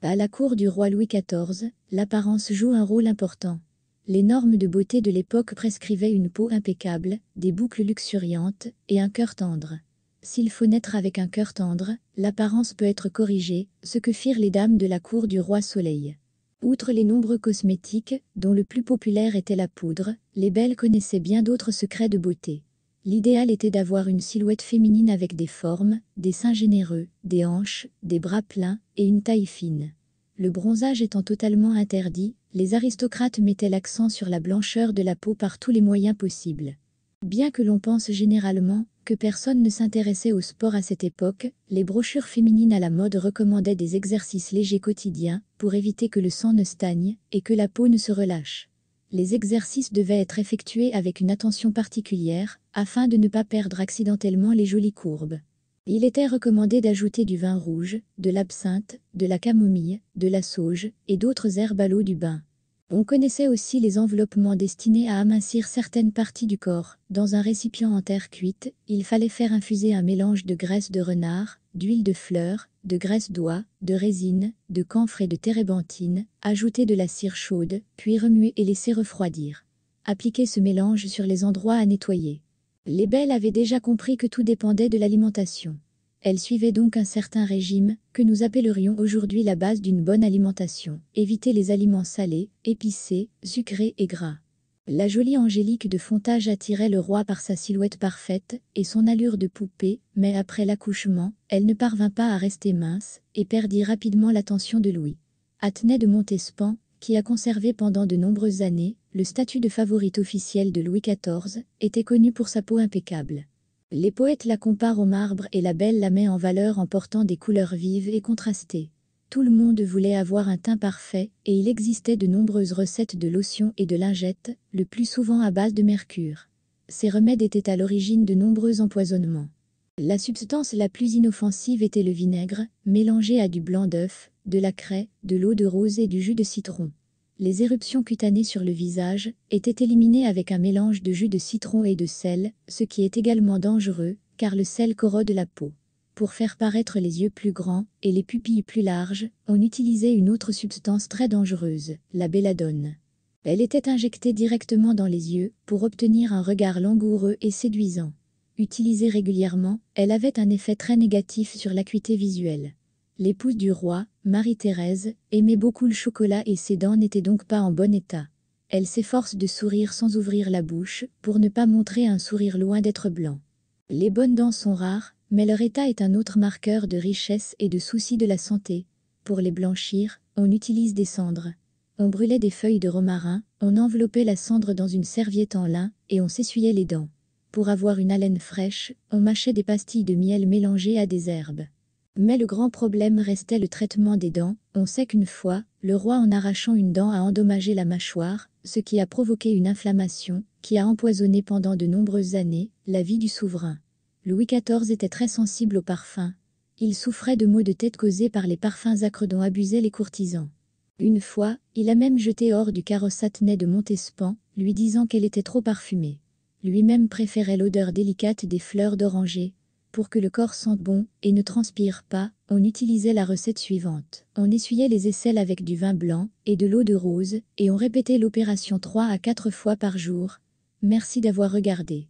À la cour du roi Louis XIV, l'apparence joue un rôle important. Les normes de beauté de l'époque prescrivaient une peau impeccable, des boucles luxuriantes et un cœur tendre. S'il faut naître avec un cœur tendre, l'apparence peut être corrigée, ce que firent les dames de la cour du roi Soleil. Outre les nombreux cosmétiques, dont le plus populaire était la poudre, les belles connaissaient bien d'autres secrets de beauté. L'idéal était d'avoir une silhouette féminine avec des formes, des seins généreux, des hanches, des bras pleins et une taille fine. Le bronzage étant totalement interdit, les aristocrates mettaient l'accent sur la blancheur de la peau par tous les moyens possibles. Bien que l'on pense généralement que personne ne s'intéressait au sport à cette époque, les brochures féminines à la mode recommandaient des exercices légers quotidiens pour éviter que le sang ne stagne et que la peau ne se relâche. Les exercices devaient être effectués avec une attention particulière, afin de ne pas perdre accidentellement les jolies courbes. Il était recommandé d'ajouter du vin rouge, de l'absinthe, de la camomille, de la sauge et d'autres herbes à l'eau du bain. On connaissait aussi les enveloppements destinés à amincir certaines parties du corps. Dans un récipient en terre cuite, il fallait faire infuser un mélange de graisse de renard, d'huile de fleur, de graisse d'oie, de résine, de camphre et de térébenthine, ajouter de la cire chaude, puis remuer et laisser refroidir. Appliquer ce mélange sur les endroits à nettoyer. Les belles avaient déjà compris que tout dépendait de l'alimentation. Elles suivaient donc un certain régime, que nous appellerions aujourd'hui la base d'une bonne alimentation. Éviter les aliments salés, épicés, sucrés et gras. La jolie Angélique de Fontage attirait le roi par sa silhouette parfaite et son allure de poupée, mais après l'accouchement, elle ne parvint pas à rester mince et perdit rapidement l'attention de Louis. Athenais de Montespan, qui a conservé pendant de nombreuses années le statut de favorite officielle de Louis XIV, était connue pour sa peau impeccable. Les poètes la comparent au marbre et la belle la met en valeur en portant des couleurs vives et contrastées. Tout le monde voulait avoir un teint parfait et il existait de nombreuses recettes de lotions et de lingettes, le plus souvent à base de mercure. Ces remèdes étaient à l'origine de nombreux empoisonnements. La substance la plus inoffensive était le vinaigre, mélangé à du blanc d'œuf, de la craie, de l'eau de rose et du jus de citron. Les éruptions cutanées sur le visage étaient éliminées avec un mélange de jus de citron et de sel, ce qui est également dangereux, car le sel corrode la peau. Pour faire paraître les yeux plus grands et les pupilles plus larges, on utilisait une autre substance très dangereuse, la belladone. Elle était injectée directement dans les yeux pour obtenir un regard langoureux et séduisant. Utilisée régulièrement, elle avait un effet très négatif sur l'acuité visuelle. L'épouse du roi, Marie-Thérèse, aimait beaucoup le chocolat et ses dents n'étaient donc pas en bon état. Elle s'efforce de sourire sans ouvrir la bouche, pour ne pas montrer un sourire loin d'être blanc. Les bonnes dents sont rares, mais leur état est un autre marqueur de richesse et de souci de la santé. Pour les blanchir, on utilise des cendres. On brûlait des feuilles de romarin, on enveloppait la cendre dans une serviette en lin, et on s'essuyait les dents. Pour avoir une haleine fraîche, on mâchait des pastilles de miel mélangées à des herbes. Mais le grand problème restait le traitement des dents. On sait qu'une fois, le roi en arrachant une dent a endommagé la mâchoire, ce qui a provoqué une inflammation, qui a empoisonné pendant de nombreuses années la vie du souverain. Louis XIV était très sensible aux parfums. Il souffrait de maux de tête causés par les parfums âcres dont abusaient les courtisans. Une fois, il a même jeté hors du carrosse Athenais de Montespan, lui disant qu'elle était trop parfumée. Lui-même préférait l'odeur délicate des fleurs d'oranger. Pour que le corps sente bon et ne transpire pas, on utilisait la recette suivante. On essuyait les aisselles avec du vin blanc et de l'eau de rose, et on répétait l'opération 3 à 4 fois par jour. Merci d'avoir regardé.